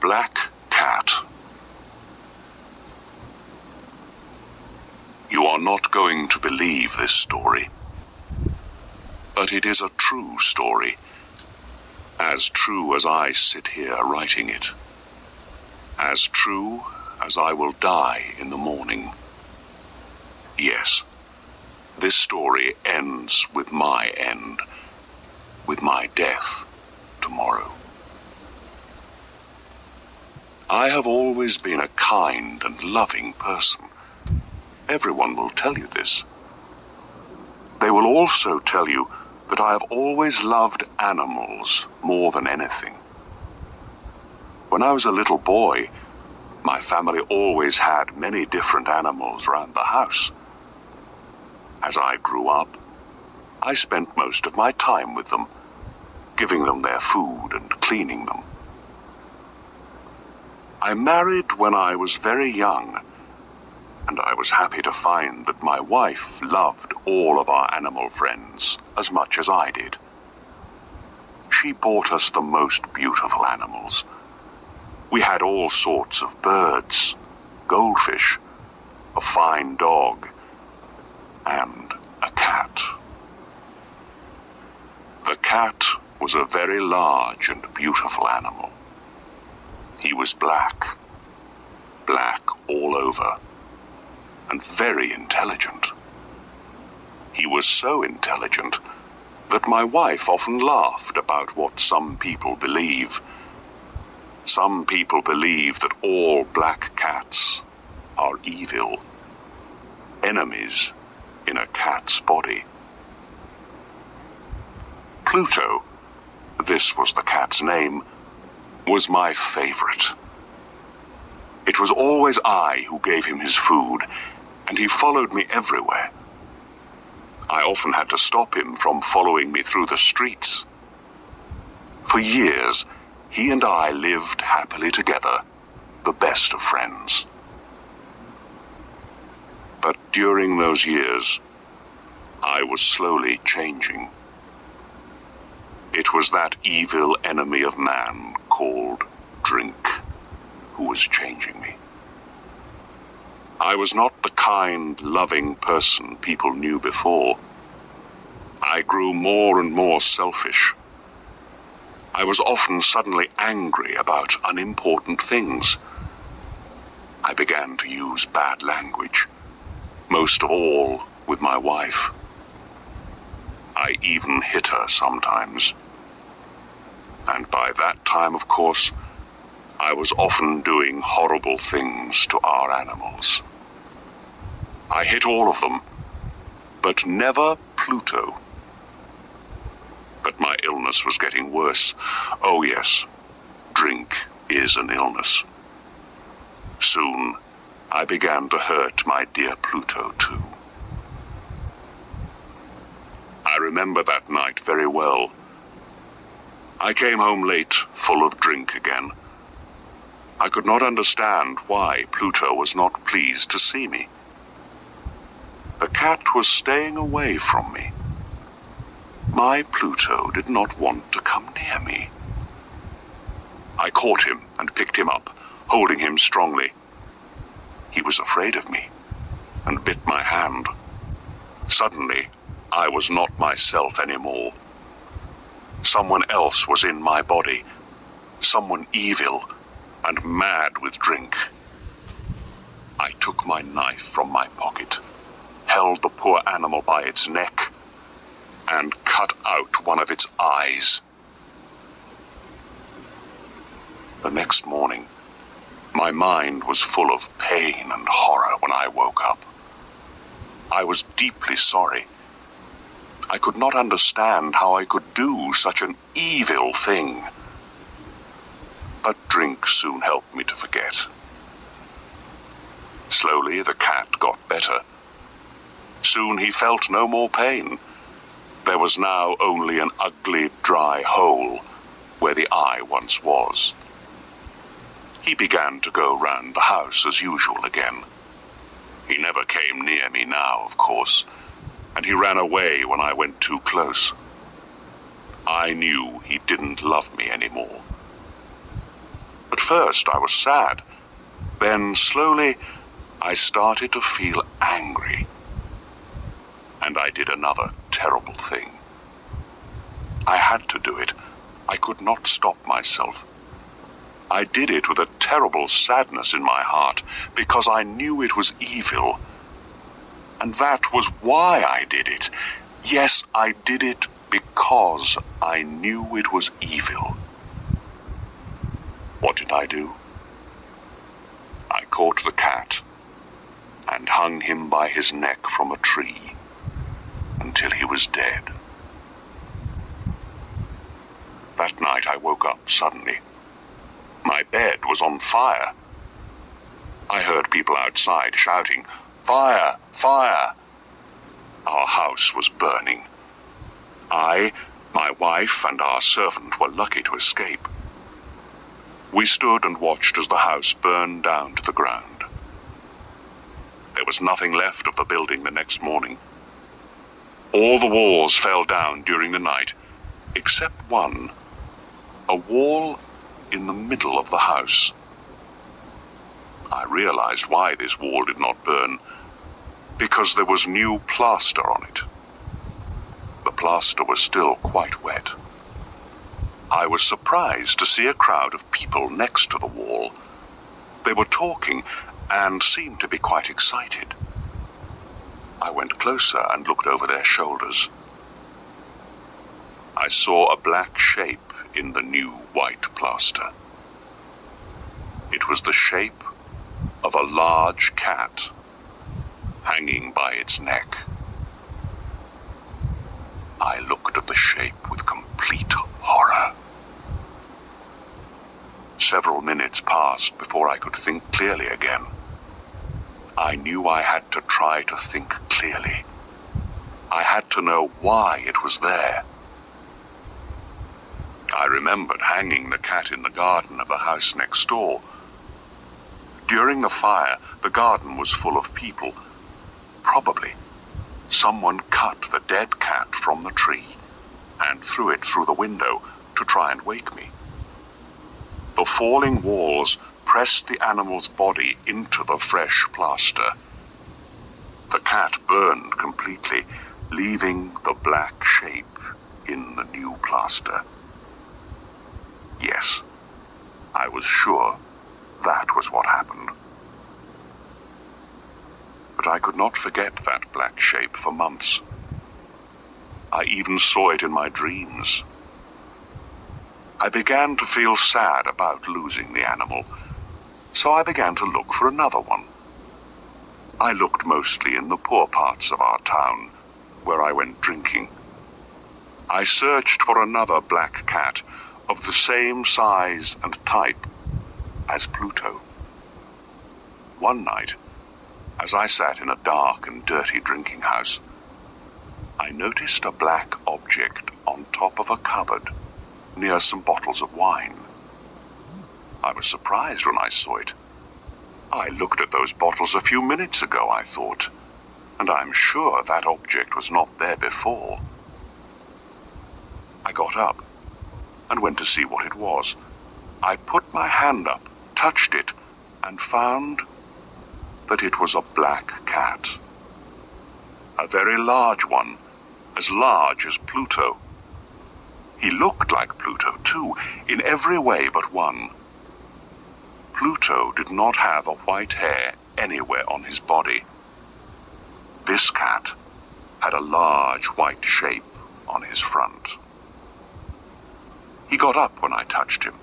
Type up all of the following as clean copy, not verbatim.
Black Cat. You are not going to believe this story, but it is a true story, as true as I sit here writing it, as true as I will die in the morning. Yes, this story ends with my end, with my death tomorrow. I have always been a kind and loving person. Everyone will tell you this. They will also tell you that I have always loved animals more than anything. When I was a little boy, my family always had many different animals around the house. As I grew up, I spent most of my time with them, giving them their food and cleaning them. I married when I was very young, and I was happy to find that my wife loved all of our animal friends as much as I did. She bought us the most beautiful animals. We had all sorts of birds, goldfish, a fine dog, and a cat. The cat was a very large and beautiful animal. He was black, black all over, and very intelligent. He was so intelligent that my wife often laughed about what some people believe. Some people believe that all black cats are evil, enemies in a cat's body. Pluto, this was the cat's name, was my favorite. It was always I who gave him his food, and he followed me everywhere. I often had to stop him from following me through the streets. For years, he and I lived happily together, the best of friends. But during those years, I was slowly changing. It was that evil enemy of man called drink who was changing me. I was not the kind, loving person people knew before. I grew more and more selfish. I was often suddenly angry about unimportant things. I began to use bad language, most of all with my wife. I even hit her sometimes. And by that time, of course, I was often doing horrible things to our animals. I hit all of them, but never Pluto. But my illness was getting worse. Oh yes, drink is an illness. Soon, I began to hurt my dear Pluto too. I remember that night very well. I came home late, full of drink again. I could not understand why Pluto was not pleased to see me. The cat was staying away from me. My Pluto did not want to come near me. I caught him and picked him up, holding him strongly. He was afraid of me and bit my hand. Suddenly, I was not myself anymore. Someone else was in my body, someone evil and mad with drink. I took my knife from my pocket, held the poor animal by its neck, and cut out one of its eyes. The next morning, my mind was full of pain and horror when I woke up. I was deeply sorry. I could not understand how I could do such an evil thing. But drink soon helped me to forget. Slowly, the cat got better. Soon he felt no more pain. There was now only an ugly, dry hole where the eye once was. He began to go round the house as usual again. He never came near me now, of course, and he ran away when I went too close. I knew he didn't love me anymore. At first I was sad. Then slowly I started to feel angry. And I did another terrible thing. I had to do it. I could not stop myself. I did it with a terrible sadness in my heart because I knew it was evil. And that was why I did it. Yes, I did it because I knew it was evil. What did I do? I caught the cat and hung him by his neck from a tree until he was dead. That night I woke up suddenly. My bed was on fire. I heard people outside shouting, "Fire! Fire!" Our house was burning. I, my wife, and our servant were lucky to escape. We stood and watched as the house burned down to the ground. There was nothing left of the building the next morning. All the walls fell down during the night, except one, a wall in the middle of the house. I realized why this wall did not burn, because there was new plaster on it. The plaster was still quite wet. I was surprised to see a crowd of people next to the wall. They were talking and seemed to be quite excited. I went closer and looked over their shoulders. I saw a black shape in the new white plaster. It was the shape of a large cat hanging by its neck. I looked at the shape with complete horror. Several minutes passed before I could think clearly again. I knew I had to try to think clearly. I had to know why it was there. I remembered hanging the cat in the garden of the house next door. During the fire, the garden was full of people. Probably someone cut the dead cat from the tree and threw it through the window to try and wake me. The falling walls pressed the animal's body into the fresh plaster. The cat burned completely, leaving the black shape in the new plaster. Yes, I was sure that was what happened. But I could not forget that black shape for months. I even saw it in my dreams. I began to feel sad about losing the animal, so I began to look for another one. I looked mostly in the poor parts of our town, where I went drinking. I searched for another black cat of the same size and type as Pluto. One night, as I sat in a dark and dirty drinking house, I noticed a black object on top of a cupboard near some bottles of wine. I was surprised when I saw it. I looked at those bottles a few minutes ago, I thought, and I'm sure that object was not there before. I got up and went to see what it was. I put my hand up, touched it, and found that it was a black cat. A very large one, as large as Pluto. He looked like Pluto, too, in every way but one. Pluto did not have a white hair anywhere on his body. This cat had a large white shape on his front. He got up when I touched him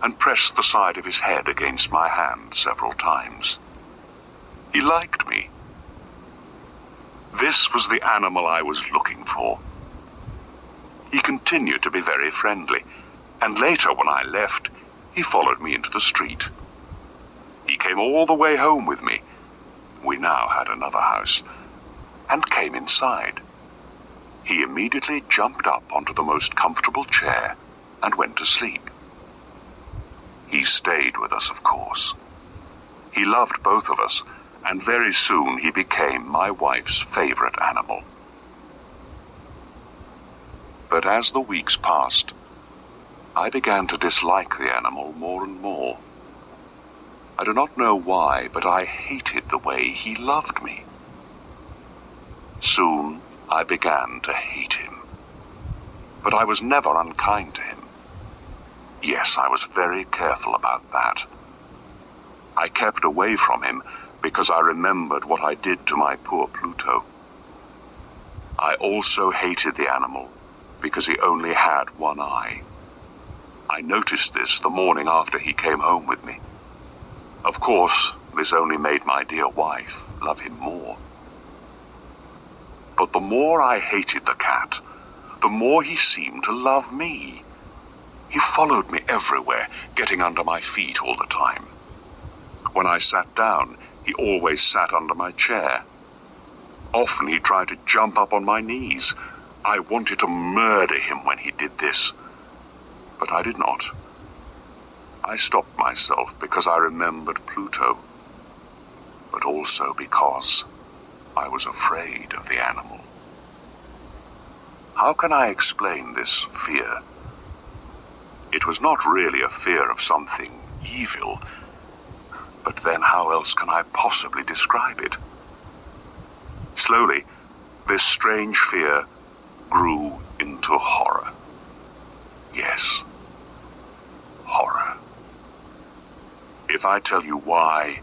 and pressed the side of his head against my hand several times. He liked me. This was the animal I was looking for. He continued to be very friendly, and later when I left, he followed me into the street. He came all the way home with me. We now had another house, and came inside. He immediately jumped up onto the most comfortable chair and went to sleep. He stayed with us, of course. He loved both of us, and very soon he became my wife's favorite animal. But as the weeks passed, I began to dislike the animal more and more. I do not know why, but I hated the way he loved me. Soon, I began to hate him. But I was never unkind to him. Yes, I was very careful about that. I kept away from him because I remembered what I did to my poor Pluto. I also hated the animal because he only had one eye. I noticed this the morning after he came home with me. Of course, this only made my dear wife love him more. But the more I hated the cat, the more he seemed to love me. He followed me everywhere, getting under my feet all the time. When I sat down, he always sat under my chair. Often he tried to jump up on my knees. I wanted to murder him when he did this, but I did not. I stopped myself because I remembered Pluto, but also because I was afraid of the animal. How can I explain this fear? It was not really a fear of something evil, but then how else can I possibly describe it? Slowly, this strange fear grew into horror. Yes, horror. If I tell you why,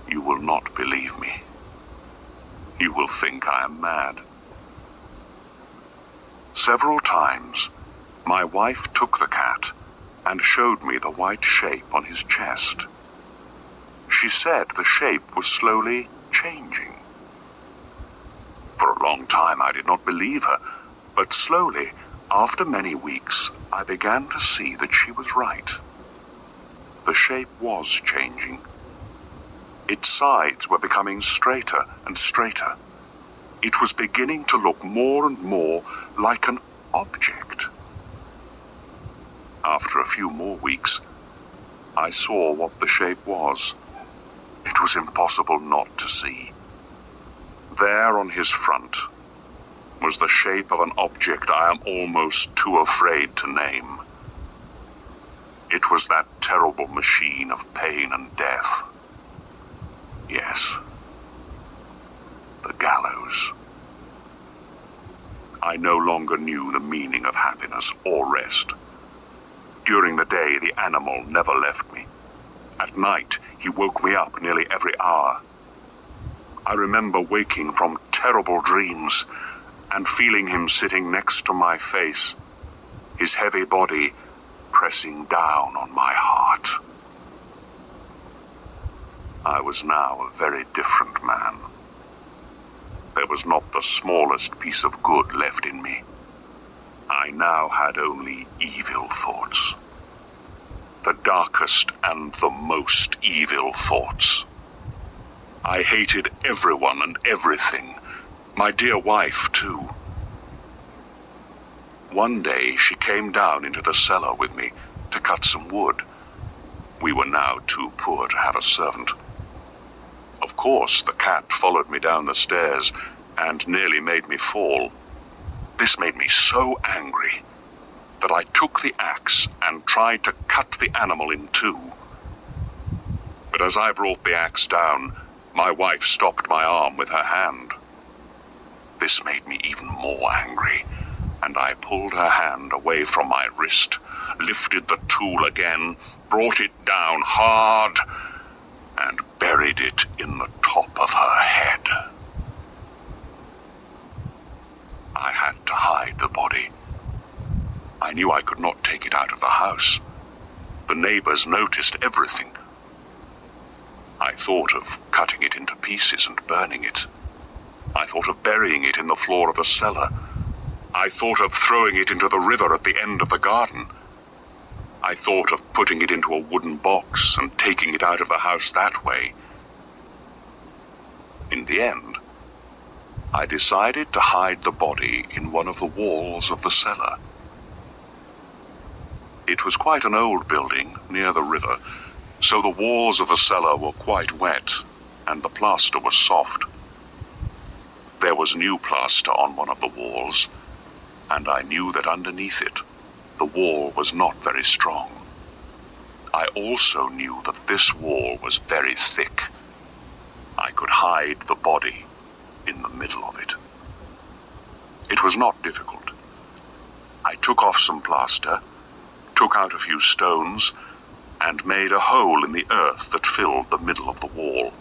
you will not believe me. You will think I am mad. Several times, my wife took the cat and showed me the white shape on his chest. She said the shape was slowly changing. For a long time I did not believe her, but slowly, after many weeks, I began to see that she was right. The shape was changing. Its sides were becoming straighter and straighter. It was beginning to look more and more like an object. After a few more weeks, I saw what the shape was. It was impossible not to see. There on his front was the shape of an object I am almost too afraid to name. It was that terrible machine of pain and death. Yes, the gallows. I no longer knew the meaning of happiness or rest. During the day, the animal never left me. At night, he woke me up nearly every hour. I remember waking from terrible dreams and feeling him sitting next to my face, his heavy body pressing down on my heart. I was now a very different man. There was not the smallest piece of good left in me. I now had only evil thoughts. The darkest and the most evil thoughts. I hated everyone and everything, my dear wife too. One day she came down into the cellar with me to cut some wood. We were now too poor to have a servant. Of course, the cat followed me down the stairs and nearly made me fall. This made me so angry that I took the axe and tried to cut the animal in two. But as I brought the axe down, my wife stopped my arm with her hand. This made me even more angry, and I pulled her hand away from my wrist, lifted the tool again, brought it down hard, and buried it in the top of her head. I had to hide the body. I knew I could not take it out of the house. The neighbors noticed everything. I thought of cutting it into pieces and burning it. I thought of burying it in the floor of the cellar. I thought of throwing it into the river at the end of the garden. I thought of putting it into a wooden box and taking it out of the house that way. In the end, I decided to hide the body in one of the walls of the cellar. It was quite an old building near the river, so the walls of the cellar were quite wet and the plaster was soft. There was new plaster on one of the walls, and I knew that underneath it the wall was not very strong. I also knew that this wall was very thick. I could hide the body in the middle of it. It was not difficult. I took off some plaster, took out a few stones, and made a hole in the earth that filled the middle of the wall.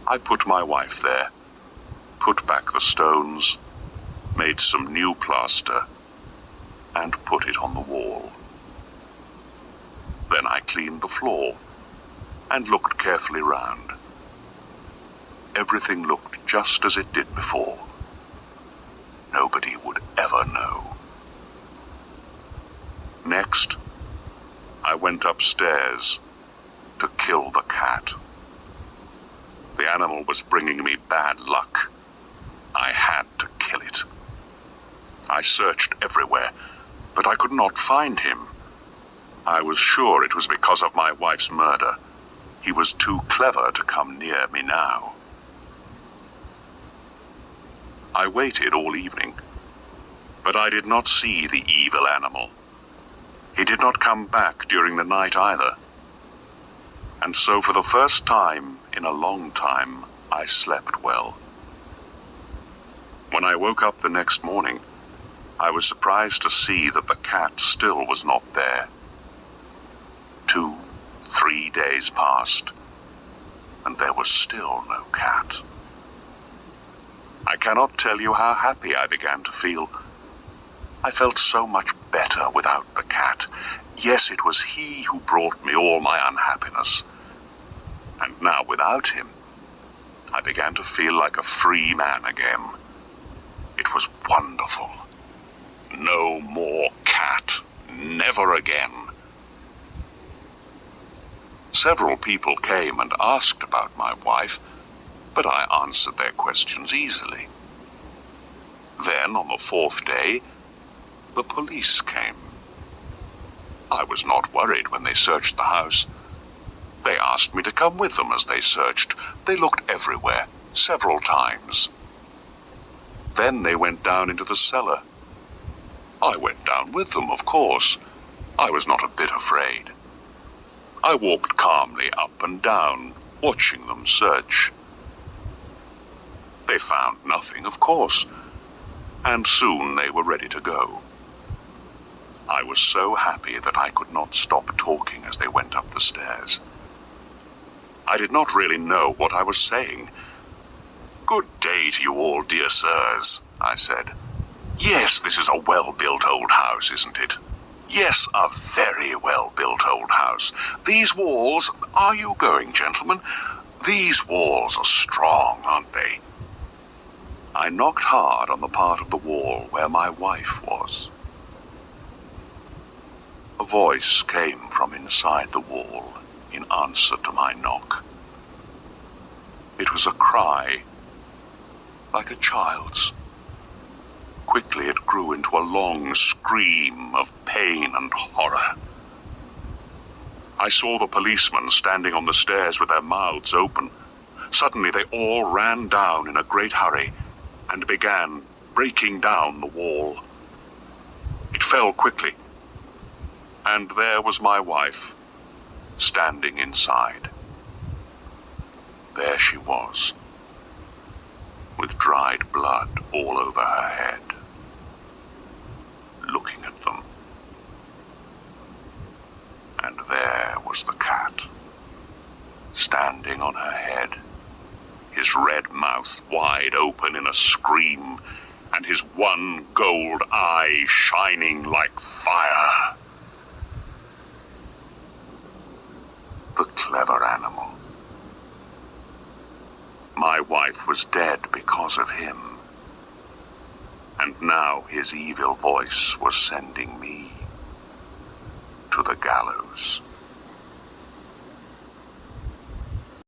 I put my wife there, put back the stones, made some new plaster, and put it on the wall. Then I cleaned the floor and looked carefully round. Everything looked just as it did before. Nobody would ever know. Next, I went upstairs to kill the cat. The animal was bringing me bad luck. I had to kill it. I searched everywhere, but I could not find him. I was sure it was because of my wife's murder. He was too clever to come near me now. I waited all evening, but I did not see the evil animal. He did not come back during the night either. And so for the first time in a long time, I slept well. When I woke up the next morning, I was surprised to see that the cat still was not there. 2, 3 days passed, and there was still no cat. I cannot tell you how happy I began to feel. I felt so much better without the cat. Yes, it was he who brought me all my unhappiness. And now without him, I began to feel like a free man again. It was wonderful. No more cat. Never again. Several people came and asked about my wife, but I answered their questions easily. Then, on the 4th day, the police came. I was not worried when they searched the house. They asked me to come with them as they searched. They looked everywhere, several times. Then they went down into the cellar. I went down with them, of course. I was not a bit afraid. I walked calmly up and down, watching them search. They found nothing, of course, and soon they were ready to go. I was so happy that I could not stop talking as they went up the stairs. I did not really know what I was saying. "Good day to you all, dear sirs," I said. "Yes, this is a well-built old house, isn't it? Yes, a very well-built old house. These walls... Are you going, gentlemen? These walls are strong, aren't they?" I knocked hard on the part of the wall where my wife was. A voice came from inside the wall in answer to my knock. It was a cry, like a child's. Quickly it grew into a long scream of pain and horror. I saw the policemen standing on the stairs with their mouths open. Suddenly they all ran down in a great hurry and began breaking down the wall. It fell quickly, and there was my wife, standing inside. There she was, with dried blood all over her head, looking at them. And there was the cat, standing on her head, his red mouth wide open in a scream, and his one gold eye shining like fire. The clever animal. My wife was dead because of him, and now his evil voice was sending me to the gallows.